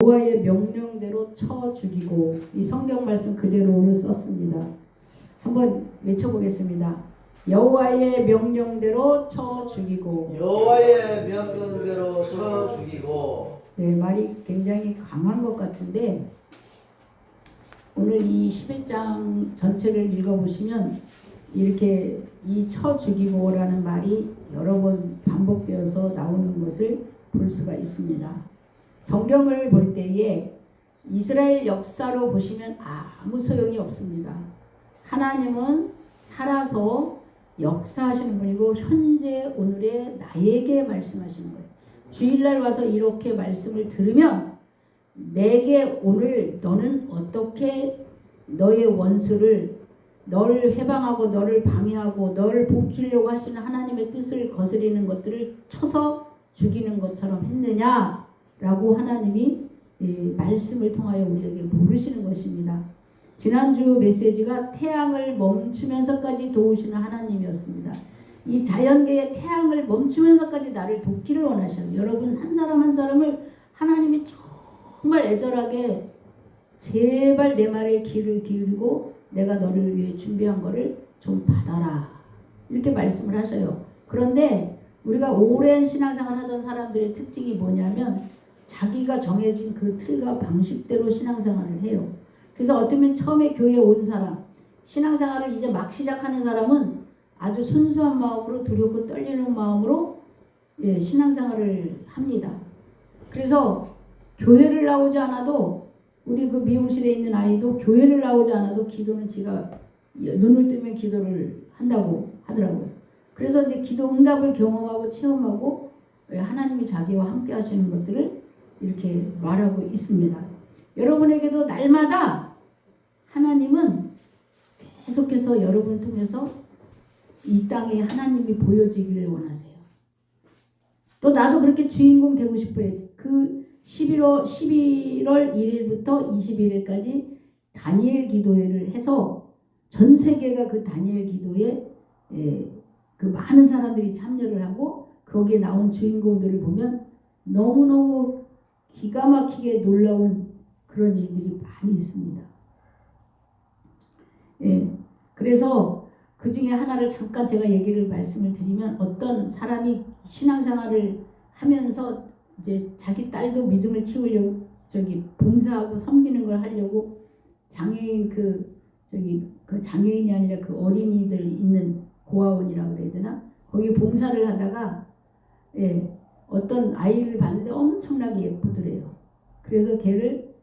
여호와의 명령대로 쳐 죽이고, 이 성경 말씀 그대로를 썼습니다. 한번 외쳐보겠습니다. 여호와의 명령대로 쳐 죽이고. 여호와의 명령대로 쳐 죽이고. 네, 말이 굉장히 강한 것 같은데 오늘 이 11장 전체를 읽어보시면 이렇게 이 쳐 죽이고라는 말이 여러 번 반복되어서 나오는 것을 볼 수가 있습니다. 성경을 볼 때에 이스라엘 역사로 보시면 아무 소용이 없습니다. 하나님은 살아서 역사하시는 분이고 현재 오늘의 나에게 말씀하시는 거예요. 주일날 와서 이렇게 말씀을 들으면 내게 오늘 너는 어떻게 너의 원수를 너를 해방하고 너를 방해하고 너를 복주려고 하시는 하나님의 뜻을 거스리는 것들을 쳐서 죽이는 것처럼 했느냐라고 하나님이 말씀을 통하여 우리에게 물으시는 것입니다. 지난주 메시지가 태양을 멈추면서까지 도우시는 하나님이었습니다. 이 자연계의 태양을 멈추면서까지 나를 돕기를 원하셔요. 여러분 한 사람 한 사람을 하나님이 정말 애절하게 제발 내 말에 귀를 기울이고 내가 너를 위해 준비한 거를 좀 받아라 이렇게 말씀을 하셔요. 그런데 우리가 오랜 신앙생활 하던 사람들의 특징이 뭐냐면 자기가 정해진 그 틀과 방식대로 신앙생활을 해요. 그래서 어쩌면 처음에 교회에 온 사람, 신앙생활을 이제 막 시작하는 사람은 아주 순수한 마음으로 두렵고 떨리는 마음으로 신앙생활을 합니다. 그래서 교회를 나오지 않아도 우리 그 미용실에 있는 아이도 교회를 나오지 않아도 기도는 지가 눈을 뜨면 기도를 한다고 하더라고요. 그래서 이제 기도 응답을 경험하고 체험하고 하나님이 자기와 함께 하시는 것들을 이렇게 말하고 있습니다. 여러분에게도 날마다 하나님은 계속해서 여러분을 통해서 이 땅에 하나님이 보여지기를 원하세요. 또 나도 그렇게 주인공 되고 싶어요. 그 11월 1일부터 21일까지 다니엘 기도회를 해서 전 세계가 그 다니엘 기도에 그 많은 사람들이 참여를 하고 거기에 나온 주인공들을 보면 너무너무 기가 막히게 놀라운 그런 일들이 많이 있습니다. 그래서 그 중에 하나를 잠깐 제가 말씀을 드리면 어떤 사람이 신앙생활을 하면서 이제 자기 딸도 믿음을 키우려고 봉사하고 섬기는 걸 하려고 장애인 그 장애인이 아니라 그 어린이들 있는 고아원이라고 그래야 되나? 거기 봉사를 하다가 어떤 아이를 봤는데 엄청나게 예쁘더래요. 그래서 걔를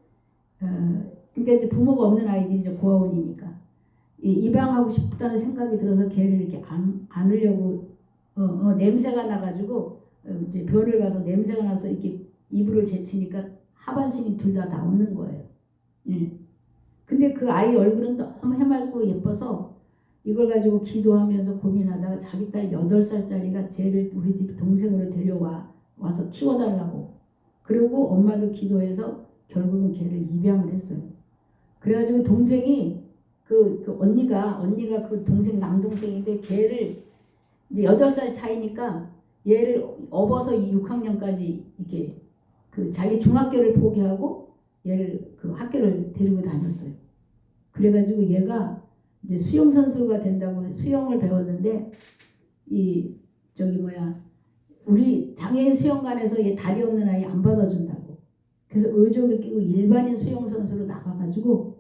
그러니까 이제 부모가 없는 아이들이죠. 고아원이니까 입양하고 싶다는 생각이 들어서 걔를 이렇게 안으려고 냄새가 나가지고 이제 병원을 가서 냄새가 나서 이렇게 이불을 제치니까 하반신이 둘 다 나오는 거예요. 근데 그 아이 얼굴은 너무 해맑고 예뻐서 이걸 가지고 기도하면서 고민하다가 자기 딸 8살짜리가 쟤를 우리 집 동생으로 데려와서 키워달라고. 그리고 엄마도 기도해서 결국은 걔를 입양을 했어요. 그래가지고 동생이 그 언니가 그 동생 남동생인데 걔를 이제 8살 차이니까 얘를 업어서 6학년까지 이렇게 그 자기 중학교를 포기하고 얘를 그 학교를 데리고 다녔어요. 그래가지고 얘가 이제 수영 선수가 된다고 수영을 배웠는데 우리 장애인 수영관에서 얘 다리 없는 아이 안 받아준다고. 그래서 의족을 끼고 일반인 수영 선수로 나가가지고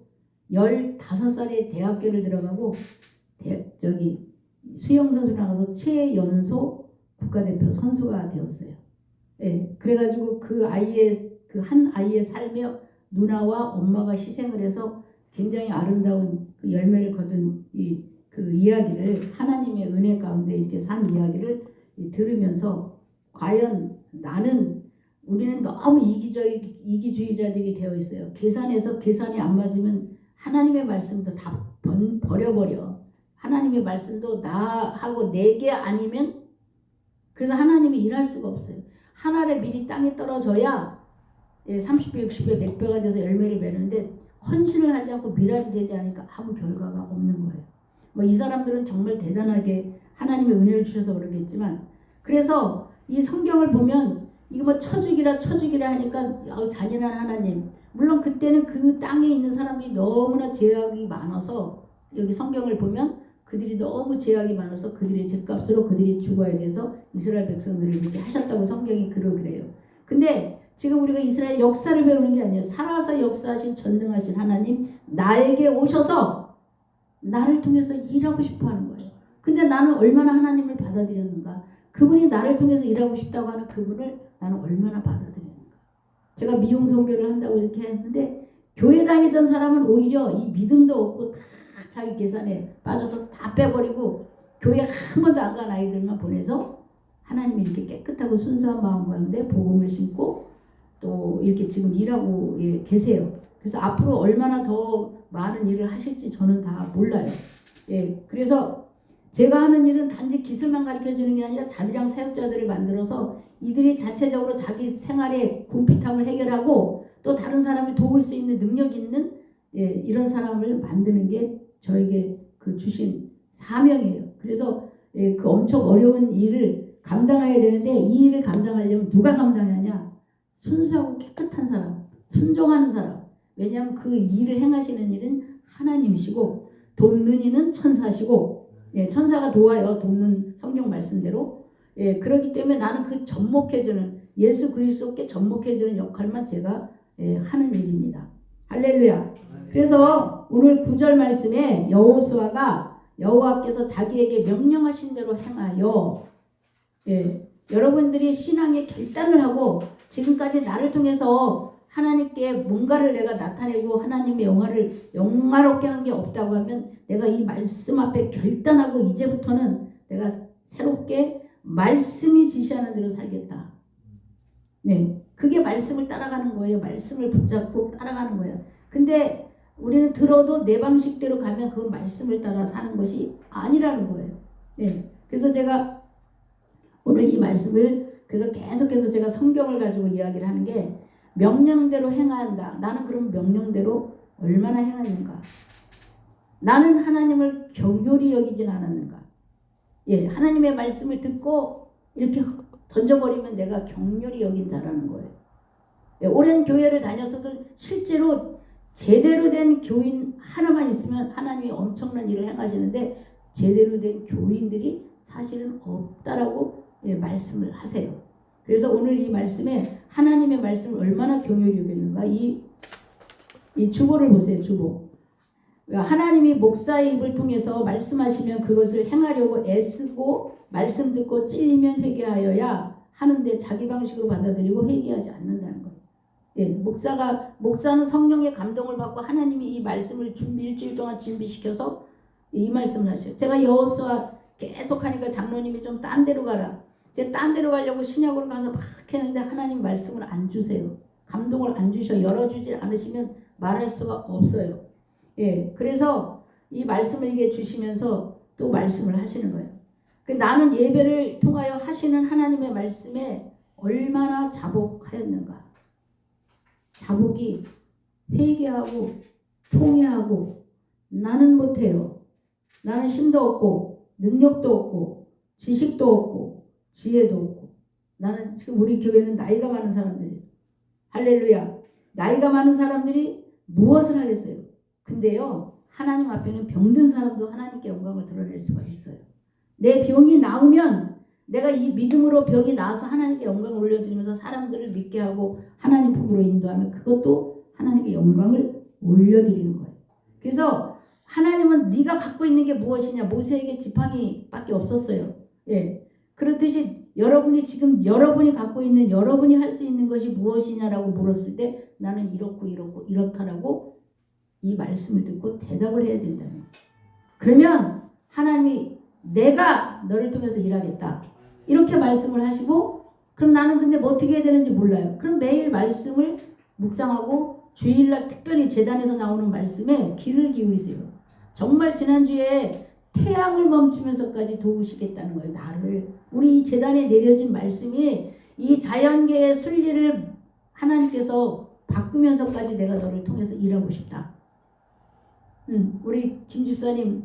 15살에 대학교를 들어가고 수영 선수 나가서 최연소 국가대표 선수가 되었어요. 그래가지고 그 한 아이의 삶에 누나와 엄마가 희생을 해서 굉장히 아름다운 그 열매를 거둔 그 이야기를 하나님의 은혜 가운데 이렇게 산 이야기를 들으면서 과연 우리는 너무 이기주의자들이 되어 있어요. 계산이 안 맞으면 하나님의 말씀도 다 버려버려. 하나님의 말씀도 나하고 내게 아니면 그래서 하나님이 일할 수가 없어요. 한 알에 미리 땅에 떨어져야 30배, 60배, 100배가 돼서 열매를 맺는데 헌신을 하지 않고 미랄이 되지 않으니까 아무 결과가 없는 거예요. 이 사람들은 정말 대단하게 하나님의 은혜를 주셔서 그러겠지만 그래서 이 성경을 보면 이거 뭐 쳐주기라 하니까 잔인한 하나님. 물론 그때는 그 땅에 있는 사람들이 너무나 죄악이 많아서 여기 성경을 보면 그들이 너무 죄악이 많아서 그들의 죄값으로 그들이 죽어야 돼서 이스라엘 백성들을 이렇게 하셨다고 성경이 그러기래요. 근데 지금 우리가 이스라엘 역사를 배우는 게 아니에요. 살아서 역사하신 전능하신 하나님 나에게 오셔서 나를 통해서 일하고 싶어 하는 거예요. 근데 나는 얼마나 하나님을 받아들였는가. 그분이 나를 통해서 일하고 싶다고 하는 그분을 나는 얼마나 받아들였는가. 제가 미용 선교를 한다고 이렇게 했는데 교회 다니던 사람은 오히려 이 믿음도 없고 다 자기 계산에 빠져서 다 빼버리고 교회 한 번도 안 간 아이들만 보내서 하나님이 이렇게 깨끗하고 순수한 마음 가운데 복음을 심고 또 이렇게 지금 일하고 계세요. 그래서 앞으로 얼마나 더 많은 일을 하실지 저는 다 몰라요. 그래서 제가 하는 일은 단지 기술만 가르쳐주는 게 아니라 자비랑 사역자들을 만들어서 이들이 자체적으로 자기 생활의 궁핍함을 해결하고 또 다른 사람을 도울 수 있는 능력 있는 이런 사람을 만드는 게 저에게 그 주신 사명이에요. 그래서 그 엄청 어려운 일을 감당해야 되는데 이 일을 감당하려면 누가 감당하냐? 순수하고 깨끗한 사람, 순종하는 사람. 왜냐하면 그 일을 행하시는 일은 하나님이시고 돕는 이는 천사시고 천사가 도와요. 돕는 성경 말씀대로. 그렇기 때문에 나는 그 접목해주는 예수 그리스도께 접목해주는 역할만 제가 하는 일입니다. 할렐루야. 그래서 오늘 9절 말씀에 여호수아가 여호와께서 자기에게 명령하신 대로 행하여 여러분들이 신앙의 결단을 하고 지금까지 나를 통해서 하나님께 뭔가를 내가 나타내고 하나님의 영화롭게 한 게 없다고 하면 내가 이 말씀 앞에 결단하고 이제부터는 내가 새롭게 말씀이 지시하는 대로 살겠다. 그게 말씀을 따라가는 거예요. 말씀을 붙잡고 따라가는 거예요. 근데 우리는 들어도 내 방식대로 가면 그건 말씀을 따라 사는 것이 아니라는 거예요. 그래서 제가 오늘 이 말씀을 그래서 계속해서 제가 성경을 가지고 이야기를 하는 게 명령대로 행한다. 나는 그럼 명령대로 얼마나 행하는가? 나는 하나님을 경홀히 여기진 않았는가? 하나님의 말씀을 듣고 이렇게 던져버리면 내가 경홀히 여긴 자라는 거예요. 오랜 교회를 다녔어도 실제로 제대로 된 교인 하나만 있으면 하나님이 엄청난 일을 행하시는데 제대로 된 교인들이 사실은 없다라고 말씀을 하세요. 그래서 오늘 이 말씀에 하나님의 말씀을 얼마나 경홀히 여겼는가. 이 주보를 보세요. 주보. 하나님이 목사의 입을 통해서 말씀하시면 그것을 행하려고 애쓰고 말씀 듣고 찔리면 회개하여야 하는데 자기 방식으로 받아들이고 회개하지 않는다는 거예요. 목사는 성령의 감동을 받고 하나님이 이 말씀을 일주일 동안 준비시켜서 이 말씀을 하셔요. 제가 여호수아 계속 하니까 장로님이 좀 딴 데로 가라. 제가 딴 데로 가려고 신약으로 가서 막 했는데 하나님 말씀을 안 주세요. 감동을 안 주셔. 열어주지 않으시면 말할 수가 없어요. 그래서 이 말씀을 이게 주시면서 또 말씀을 하시는 거예요. 나는 예배를 통하여 하시는 하나님의 말씀에 얼마나 자복하였는가. 자복이 회개하고 통회하고 나는 못해요. 나는 힘도 없고 능력도 없고 지식도 없고 지혜도 없고 나는 지금 우리 교회는 나이가 많은 사람들이에요. 할렐루야. 나이가 많은 사람들이 무엇을 하겠어요? 근데요 하나님 앞에는 병든 사람도 하나님께 영광을 드러낼 수가 있어요. 내 병이 나으면 내가 이 믿음으로 병이 나아서 하나님께 영광을 올려드리면서 사람들을 믿게 하고 하나님 품으로 인도하면 그것도 하나님께 영광을 올려드리는 거예요. 그래서 하나님은 네가 갖고 있는 게 무엇이냐. 모세에게 지팡이밖에 없었어요. 그렇듯이 여러분이 지금 여러분이 갖고 있는 여러분이 할 수 있는 것이 무엇이냐라고 물었을 때 나는 이렇고 이렇다라고 이 말씀을 듣고 대답을 해야 된다는 거예요. 그러면 하나님이 내가 너를 통해서 일하겠다 이렇게 말씀을 하시고 그럼 나는 근데 뭐 어떻게 해야 되는지 몰라요. 그럼 매일 말씀을 묵상하고 주일날 특별히 제단에서 나오는 말씀에 귀를 기울이세요. 정말 지난주에 태양을 멈추면서까지 도우시겠다는 거예요. 나를. 우리 이 제단에 내려진 말씀이 이 자연계의 순리를 하나님께서 바꾸면서까지 내가 너를 통해서 일하고 싶다. 우리 김 집사님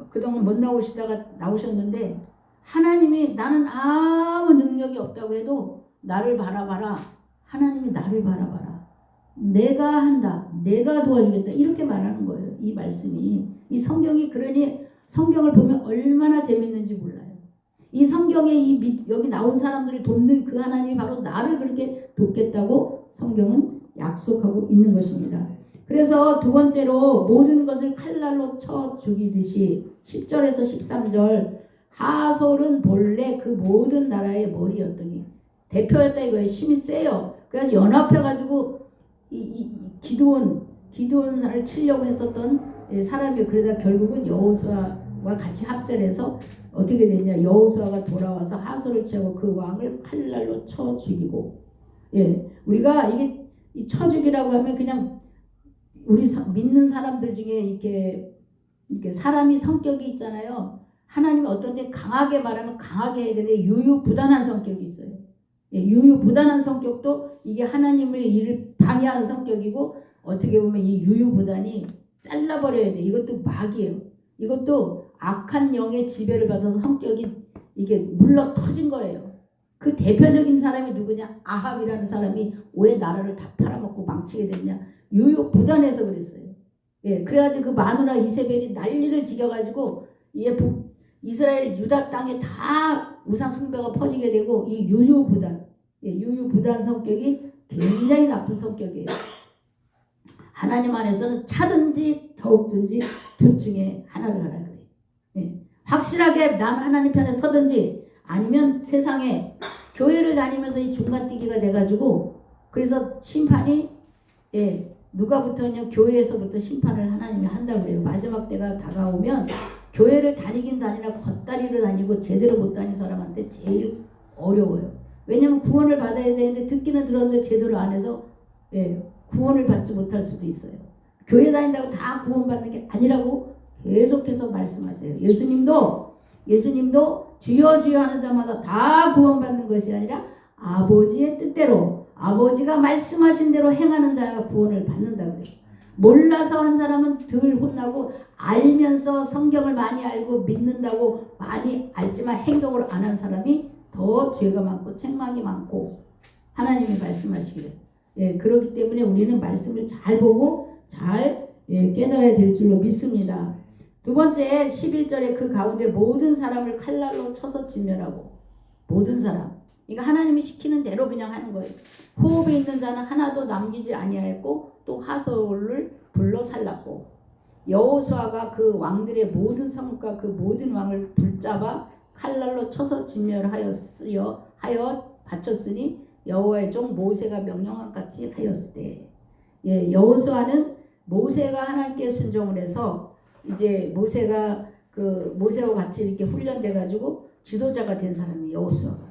그동안 못 나오시다가 나오셨는데 하나님이 나는 아무 능력이 없다고 해도 나를 바라봐라. 하나님이 나를 바라봐라. 내가 한다. 내가 도와주겠다. 이렇게 말하는 거예요. 이 말씀이. 이 성경이 그러니 성경을 보면 얼마나 재밌는지 몰라요. 이 성경에 여기 나온 사람들을 돕는 그 하나님이 바로 나를 그렇게 돕겠다고 성경은 약속하고 있는 것입니다. 그래서 두 번째로 모든 것을 칼날로 쳐 죽이듯이 10절에서 13절 하솔은 본래 그 모든 나라의 머리였더니 대표였다 이거예요. 힘이 세요. 그래서 연합해가지고 이 기드온을 치려고 했었던 사람이 그러다 결국은 여호수아와 같이 합세를 해서 어떻게 됐냐. 여호수아가 돌아와서 하솔을 치고 그 왕을 칼날로 쳐 죽이고 우리가 이게 이 쳐 죽이라고 하면 그냥 우리 믿는 사람들 중에 이렇게 사람이 성격이 있잖아요. 하나님이 어떤 때 강하게 말하면 강하게 해야 되는데 유유부단한 성격이 있어요. 유유부단한 성격도 이게 하나님의 일을 방해하는 성격이고 어떻게 보면 이 유유부단이 잘라버려야 돼. 이것도 막이에요. 이것도 악한 영의 지배를 받아서 성격이 이게 물러 터진 거예요. 그 대표적인 사람이 누구냐? 아합이라는 사람이 왜 나라를 다 팔아먹고 망치게 됐냐? 유유부단해서 그랬어요. 그래가지고 그 마누라 이세벨이 난리를 지겨가지고 이스라엘 유다 땅에 다 우상 숭배가 퍼지게 되고 이 유유부단 성격이 굉장히 나쁜 성격이에요. 하나님 안에서는 차든지 더욱든지 둘 중에 하나를 하라 그래요. 확실하게 난 하나님 편에 서든지 아니면 세상에 교회를 다니면서 이 중간뛰기가 돼가지고 그래서 심판이 누가부터냐 교회에서부터 심판을 하나님이 한다고 그래요. 마지막 때가 다가오면 교회를 다니긴 다니나 겉다리를 다니고 제대로 못 다닌 사람한테 제일 어려워요. 왜냐면 구원을 받아야 되는데 듣기는 들었는데 제대로 안 해서 구원을 받지 못할 수도 있어요. 교회 다닌다고 다 구원받는 게 아니라고 계속해서 말씀하세요. 예수님도 주여 주여 하는 자마다 다 구원받는 것이 아니라 아버지의 뜻대로 아버지가 말씀하신 대로 행하는 자가 구원을 받는다 그래요. 몰라서 한 사람은 덜 혼나고 알면서 성경을 많이 알고 믿는다고 많이 알지만 행동을 안 한 사람이 더 죄가 많고 책망이 많고 하나님이 말씀하시기를 그렇기 때문에 우리는 말씀을 잘 보고 잘 깨달아야 될 줄로 믿습니다. 두 번째 11절에 그 가운데 모든 사람을 칼날로 쳐서 진멸하고 모든 사람 그러니까 하나님이 시키는 대로 그냥 하는 거예요. 호흡에 있는 자는 하나도 남기지 아니하였고 또 하솔을 불러 살랐고 여호수아가 그 왕들의 모든 성과 그 모든 왕을 붙잡아 칼날로 쳐서 진멸하여 바쳤으니 여호와의 종 모세가 명령한 같이 하였을 때 여호수아는 모세가 하나님께 순종을 해서 이제 모세와 같이 이렇게 훈련돼 가지고 지도자가 된 사람이 여호수아가.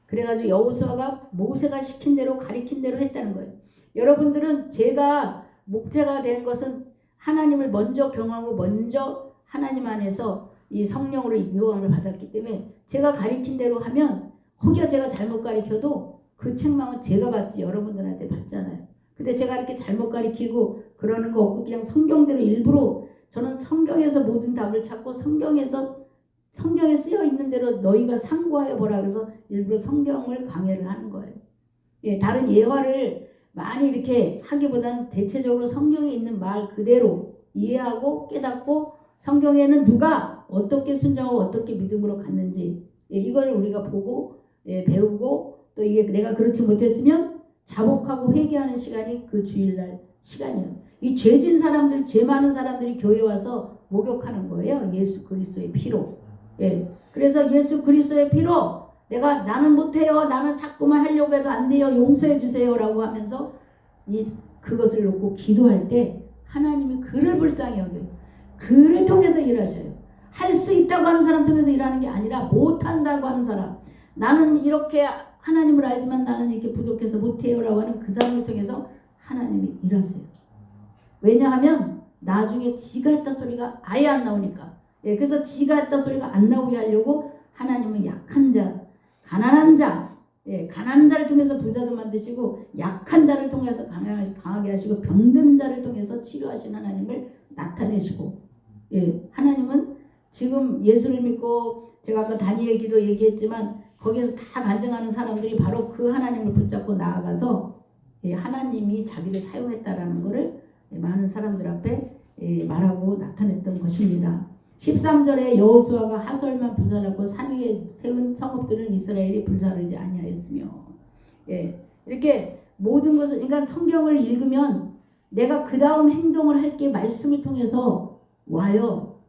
그래가지고 여호수아가 모세가 시킨 대로 가리킨 대로 했다는 거예요. 여러분들은 제가 목자가 된 것은 하나님을 먼저 경험하고 먼저 하나님 안에서 이 성령으로 인도함을 받았기 때문에 제가 가리킨 대로 하면 혹여 제가 잘못 가리켜도 그 책망은 제가 받지 여러분들한테 받잖아요. 근데 제가 이렇게 잘못 가리키고 그러는 거 없고 그냥 성경대로 일부러 저는 성경에서 모든 답을 찾고 성경에 쓰여 있는 대로 너희가 상고하여 보라 그래서 일부러 성경을 강해를 하는 거예요. 다른 예화를 많이 이렇게 하기보다는 대체적으로 성경에 있는 말 그대로 이해하고 깨닫고 성경에는 누가 어떻게 순종하고 어떻게 믿음으로 갔는지 이걸 우리가 보고 배우고 또 이게 내가 그렇지 못했으면 자복하고 회개하는 시간이 그 주일날 시간이에요. 이 죄진 사람들, 죄 많은 사람들이 교회 와서 목욕하는 거예요. 예수 그리스도의 피로. 그래서 예수 그리스도의 피로 나는 못해요. 나는 자꾸만 하려고 해도 안 돼요. 용서해 주세요라고 하면서 그것을 놓고 기도할 때 하나님이 그를 불쌍히 여겨요. 그를 통해서 일하셔요. 할 수 있다고 하는 사람 통해서 일하는 게 아니라 못한다고 하는 사람. 나는 이렇게 하나님을 알지만 나는 이렇게 부족해서 못해요라고 하는 그 사람을 통해서 하나님이 일하세요. 왜냐하면 나중에 지가 했다 소리가 아예 안 나오니까. 그래서 지가 했다 소리가 안 나오게 하려고 하나님은 약한 자, 가난한 자를 통해서 부자도 만드시고 약한 자를 통해서 강하게 하시고 병든 자를 통해서 치료하신 하나님을 나타내시고 하나님은 지금 예수를 믿고 제가 아까 다니엘 기도 얘기했지만 거기에서 다 간증하는 사람들이 바로 그 하나님을 붙잡고 나아가서 하나님이 자기를 사용했다라는 것을 많은 사람들 앞에 말하고 나타냈던 것입니다. 13절에 여호수아가 하솔만 불살랐고 산 위에 세운 성읍들은 이스라엘이 불사르지 아니하였으며, 이렇게 모든 것을, 그러니까 성경을 읽으면 내가 그 다음 행동을 할 게 말씀을 통해서 와요.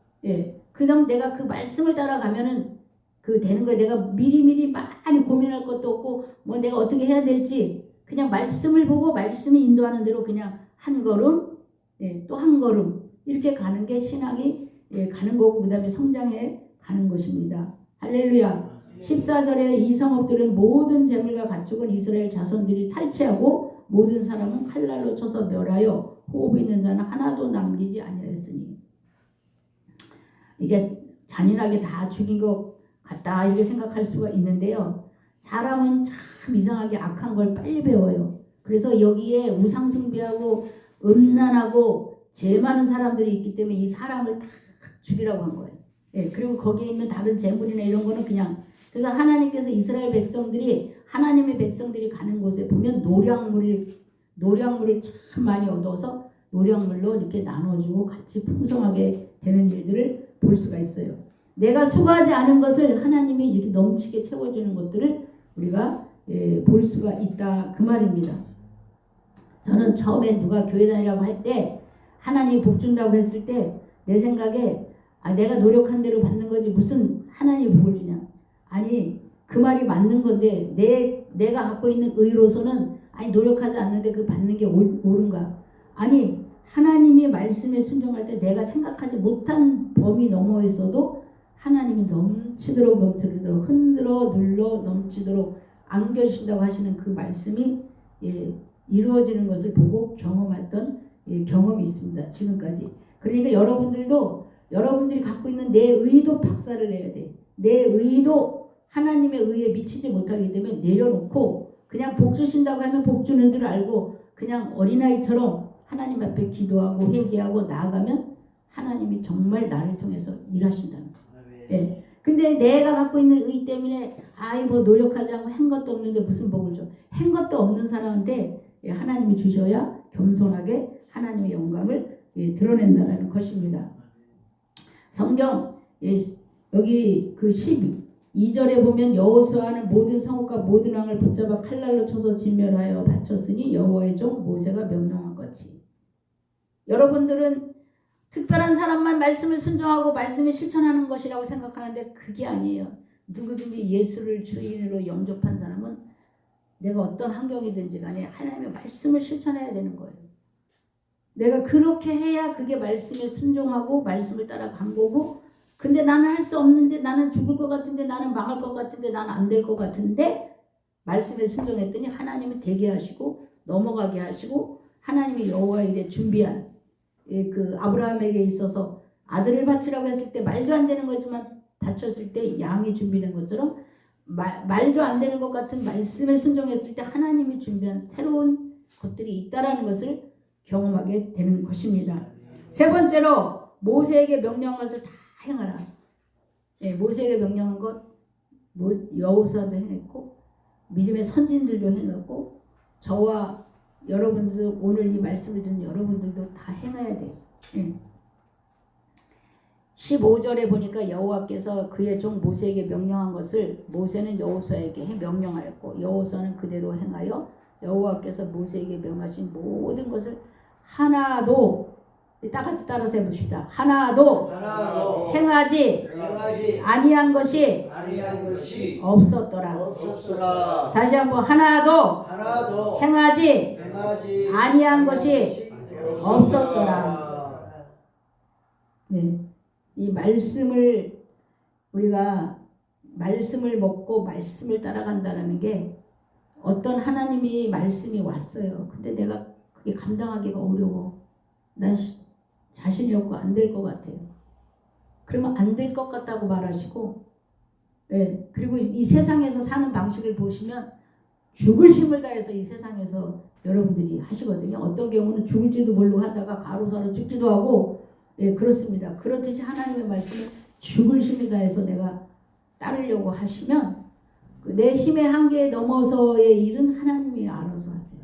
그 다음 내가 그 말씀을 따라가면은 그 되는 거예요. 내가 미리미리 많이 고민할 것도 없고 뭐 내가 어떻게 해야 될지 그냥 말씀을 보고 말씀이 인도하는 대로 그냥 한 걸음, 또 한 걸음 이렇게 가는 게 신앙이 가는 거고 그 다음에 성장해 가는 것입니다. 할렐루야. 14절에 이 성읍들은 모든 재물과 가축은 이스라엘 자손들이 탈취하고 모든 사람은 칼날로 쳐서 멸하여 호흡 있는 자는 하나도 남기지 아니하였으니, 이게 잔인하게 다 죽인 것 같다 이렇게 생각할 수가 있는데요. 사람은 참 이상하게 악한 걸 빨리 배워요. 그래서 여기에 우상숭배하고 음란하고 죄 많은 사람들이 있기 때문에 이 사람을 다 죽이라고 한 거예요. 그리고 거기에 있는 다른 재물이나 이런 거는 그냥, 그래서 하나님께서 이스라엘 백성들이, 하나님의 백성들이 가는 곳에 보면 노량물을 참 많이 얻어서 노량물로 이렇게 나눠주고 같이 풍성하게 되는 일들을 볼 수가 있어요. 내가 수고하지 않은 것을 하나님이 이렇게 넘치게 채워주는 것들을 우리가 볼 수가 있다 그 말입니다. 저는 처음에 누가 교회 다니라고 할 때 하나님이 복 준다고 했을 때 내 생각에 내가 노력한 대로 받는 거지 무슨 하나님이 복을 주냐. 아니 그 말이 맞는 건데 내가 갖고 있는 의로서는 노력하지 않는데 그 받는 게 옳은가. 아니 하나님의 말씀에 순종할 때 내가 생각하지 못한 범위 넘어 있어도 하나님이 넘치도록 흔들어 눌러 넘치도록 안겨주신다고 하시는 그 말씀이 이루어지는 것을 보고 경험했던 경험이 있습니다. 지금까지. 그러니까 여러분들이 갖고 있는 내 의도 박살을 내야 돼. 내 의도 하나님의 의에 미치지 못하기 때문에 내려놓고 그냥 복 주신다고 하면 복 주는 줄 알고 그냥 어린아이처럼 하나님 앞에 기도하고 회개하고 나아가면 하나님이 정말 나를 통해서 일하신다는 거예요. 근데 내가 갖고 있는 의 때문에 뭐 노력하지 않고 한 것도 없는데 무슨 복을 줘. 한 것도 없는 사람한테 하나님이 주셔야 겸손하게 하나님의 영광을 드러낸다는 것입니다. 성경 여기 그 12절에 보면 여호수아는 모든 성읍과 모든 왕을 붙잡아 칼날로 쳐서 진멸하여 바쳤으니 여호와의 종 모세가 명령한 것이. 여러분들은 특별한 사람만 말씀을 순종하고 말씀을 실천하는 것이라고 생각하는데 그게 아니에요. 누구든지 예수를 주인으로 영접한 사람은 내가 어떤 환경이든지 간에 하나님의 말씀을 실천해야 되는 거예요. 내가 그렇게 해야 그게 말씀에 순종하고 말씀을 따라간 거고, 근데 나는 할 수 없는데, 나는 죽을 것 같은데, 나는 망할 것 같은데, 나는 안 될 것 같은데 말씀에 순종했더니 하나님이 되게 하시고 넘어가게 하시고 하나님이 여호와 일에 준비한 그 아브라함에게 있어서 아들을 바치라고 했을 때 말도 안 되는 거지만 바쳤을 때 양이 준비된 것처럼 말도 안 되는 것 같은 말씀에 순종했을 때 하나님이 준비한 새로운 것들이 있다라는 것을 경험하게 되는 것입니다. 세 번째로 모세에게 명령한 것을 다 행하라. 모세에게 명령한 것 여호수아도 행했고 믿음의 선진들도 행했고 저와 여러분들도 오늘 이 말씀을 듣는 여러분들도 다 행해야 돼요. 15절에 보니까 여호와께서 그의 종 모세에게 명령한 것을 모세는 여호수아에게 명령하였고 여호수아는 그대로 행하여 여호와께서 모세에게 명하신 모든 것을 하나도 다 같이 따라서 해봅시다. 하나도 행하지 아니한 것이 없었더라. 다시 한번 하나도 행하지 아니한 것이 없었더라. 이 말씀을 우리가 말씀을 먹고 말씀을 따라간다는 게 어떤 하나님이 말씀이 왔어요. 근데 내가 그게 감당하기가 어려워. 난 자신이 없고 안 될 것 같아요. 그러면 안 될 것 같다고 말하시고, 그리고 이 세상에서 사는 방식을 보시면 죽을 힘을 다해서 이 세상에서 여러분들이 하시거든요. 어떤 경우는 죽을지도 모르고 하다가 가로사로 죽지도 하고, 그렇습니다. 그렇듯이 하나님의 말씀을 죽을 힘을 다해서 내가 따르려고 하시면 내 힘의 한계에 넘어서의 일은 하나님이 알아서 하세요.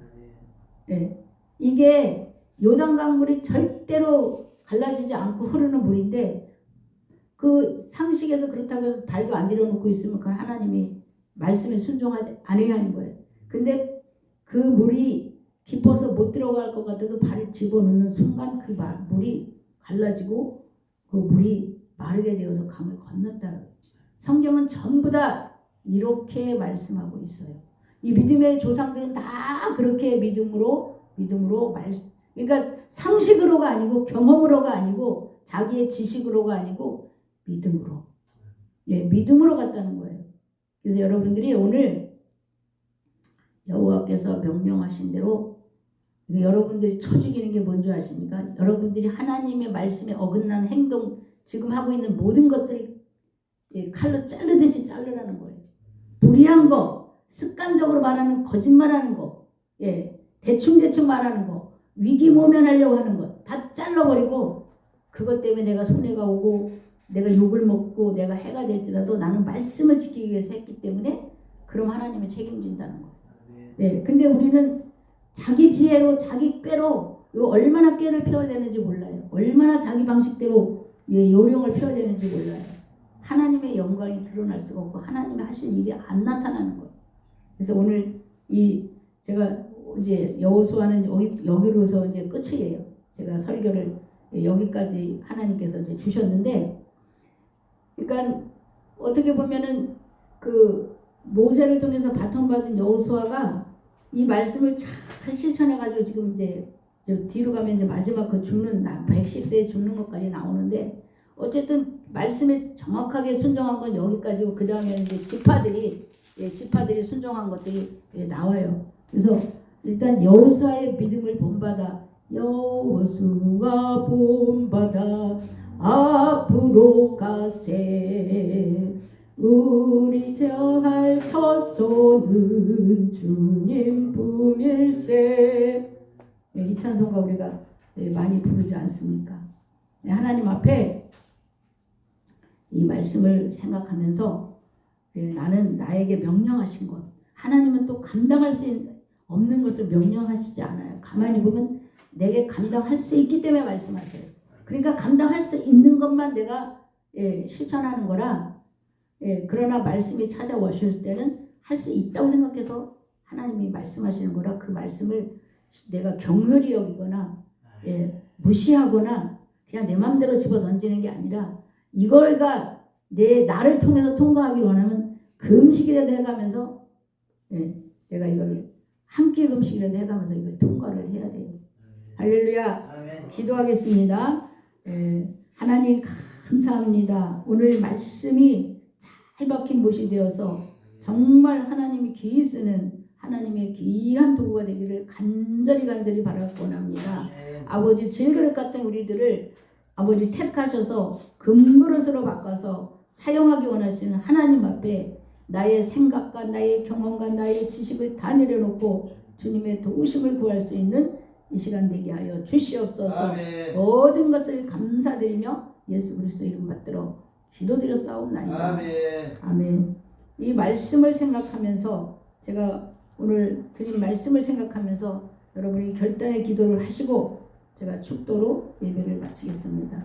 예. 이게 요단강물이 절대로 갈라지지 않고 흐르는 물인데 그 상식에서 그렇다고 해서 발도 안 들여놓고 있으면 그건 하나님이 말씀에 순종하지 않아야 하는 거예요. 근데 그 물이 깊어서 못 들어갈 것 같아도 발을 집어넣는 순간 그 물이 갈라지고 그 물이 마르게 되어서 강을 건넜다. 성경은 전부 다 이렇게 말씀하고 있어요. 이 믿음의 조상들은 다 그렇게 믿음으로 그러니까 상식으로가 아니고 경험으로가 아니고 자기의 지식으로가 아니고 믿음으로. 예, 믿음으로 갔다는 거예요. 그래서 여러분들이 오늘 여호와께서 명령하신 대로 여러분들이 쳐 죽이는 게 뭔지 아십니까? 여러분들이 하나님의 말씀에 어긋나는 행동 지금 하고 있는 모든 것들을 칼로 자르듯이 자르라는 거예요. 불의한 거, 습관적으로 말하는 거짓말하는 거, 대충 말하는 거, 위기 모면하려고 하는 거 다 잘라버리고 그것 때문에 내가 손해가 오고 내가 욕을 먹고 내가 해가 될지라도 나는 말씀을 지키기 위해서 했기 때문에 그럼 하나님이 책임진다는 거예요. 근데 우리는 자기 지혜로 자기 꾀로 얼마나 꾀를 펴야 되는지 몰라요. 얼마나 자기 방식대로 요령을 펴야 되는지 몰라요. 하나님의 영광이 드러날 수가 없고 하나님이 하실 일이 안 나타나는 거예요. 그래서 오늘 제가 이제 여호수아는 여기로서 이제 끝이에요. 제가 설교를 여기까지 하나님께서 이제 주셨는데, 그러니까 어떻게 보면은 그 모세를 통해서 바통받은 여호수아가 이 말씀을 잘 실천해가지고 지금 이제 뒤로 가면 이제 마지막 그 죽는 110세에 죽는 것까지 나오는데 어쨌든 말씀에 정확하게 순종한 건 여기까지고 그 다음에 이제 지파들이 순종한 것들이 나와요. 그래서 일단 여호수아의 믿음을 본받아 여호수아 본받아 앞으로 가세 우리 저할 첫손은 주님 품일세. 이 찬송가 우리가 많이 부르지 않습니까? 하나님 앞에 이 말씀을 생각하면서 나는 나에게 명령하신 것, 하나님은 또 감당할 수 없는 것을 명령하시지 않아요. 가만히 보면 내게 감당할 수 있기 때문에 말씀하세요. 그러니까 감당할 수 있는 것만 내가 실천하는 거라. 그러나 말씀이 찾아오실 때는 할 수 있다고 생각해서 하나님이 말씀하시는 거라 그 말씀을 내가 경멸히 여기거나 무시하거나 그냥 내 마음대로 집어 던지는 게 아니라 이걸가 나를 통해서 통과하기를 원하면 그 음식이라도 해가면서 내가 이거를 한 끼 음식이라도 해가면서 이걸 통과를 해야 돼요. 할렐루야. 아멘. 기도하겠습니다. 하나님 감사합니다. 오늘 말씀이 잘 박힌 못이 되어서 정말 하나님이 귀히 쓰는 하나님의 귀한 도구가 되기를 간절히 바라고 원합니다. 아버지 질그릇 같은 우리들을 아버지 택하셔서 금그릇으로 바꿔서 사용하기 원하시는 하나님 앞에 나의 생각과 나의 경험과 나의 지식을 다 내려놓고 주님의 도우심을 구할 수 있는 이 시간 되게 하여 주시옵소서. 아멘. 모든 것을 감사드리며 예수 그리스도 이름 받들어 기도드렸사옵나이다. 아멘. 아멘. 이 말씀을 생각하면서 제가 오늘 드린 말씀을 생각하면서 여러분이 결단의 기도를 하시고 제가 축도로 예배를 마치겠습니다.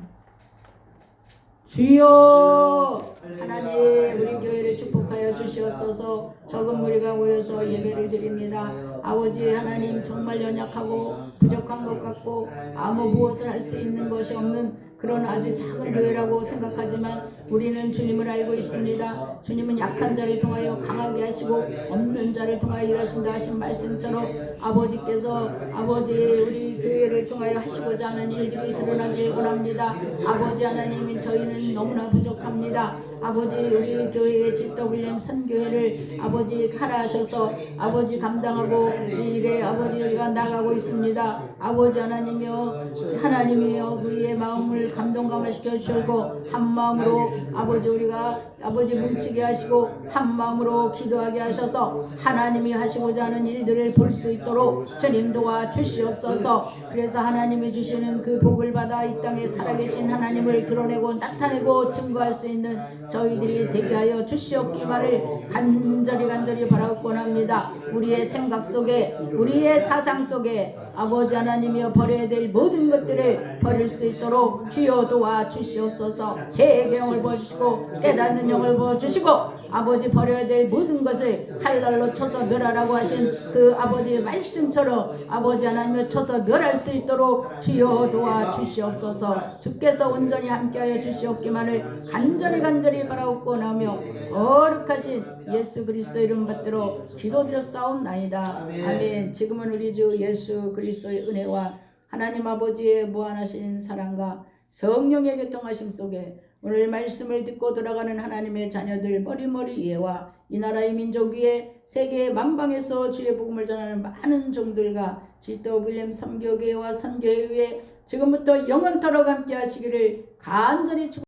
주여 하나님 우리 교회를 축복하여 주시옵소서. 적은 무리가 모여서 예배를 드립니다. 아버지 하나님 정말 연약하고 부족한 것 같고 아무 무엇을 할 수 있는 것이 없는 그런 아주 작은 교회라고 생각하지만 우리는 주님을 알고 있습니다. 주님은 약한 자를 통하여 강하게 하시고 없는 자를 통하여 일하신다 하신 말씀처럼 아버지께서 아버지 우리 교회를 통하여 하시고자 하는 일들이 드러나길 원합니다. 아버지 하나님 저희는 너무나 부족합니다. 아버지 우리 교회의 GWM 선교회를 아버지 하라 하셔서 아버지 감당하고 이 일에 아버지 우리가 나가고 있습니다. 아버지 하나님이여 우리의 마음을 감동감화시켜 주시고 한 마음으로 아버지 우리가 아버지 뭉치게 하시고 한 마음으로 기도하게 하셔서 하나님이 하시고자 하는 일들을 볼 수 있도록 주님 도와주시옵소서. 그래서 하나님이 주시는 그 복을 받아 이 땅에 살아계신 하나님을 드러내고 나타내고 증거할 수 있는 저희들이 되게 하여 주시옵기만을 간절히 바라곤 합니다. 우리의 생각 속에 우리의 사상 속에 아버지 하나님이여 버려야 될 모든 것들을 버릴 수 있도록 주여 도와주시옵소서. 해경을 보시고 깨닫는 영을 부어주시고 아버지 버려야 될 모든 것을 칼날로 쳐서 멸하라고 하신 그 아버지의 말씀처럼 아버지 하나님을 쳐서 멸할 수 있도록 주여 도와주시옵소서. 주께서 온전히 함께하여 주시옵기만을 간절히 바라옵곤 하며 거룩하신 예수 그리스도 이름 받들어 기도드렸사옵나이다. 아멘. 지금은 우리 주 예수 그리스도의 은혜와 하나님 아버지의 무한하신 사랑과 성령의 교통하심 속에 오늘 말씀을 듣고 돌아가는 하나님의 자녀들 머리머리 위에와 이 나라의 민족 위에 세계 만방에서 주의 복음을 전하는 많은 종들과 지도 윌리엄 선교교회와 선교회 위에 지금부터 영원토록 함께 하시기를 간절히 축원합니다.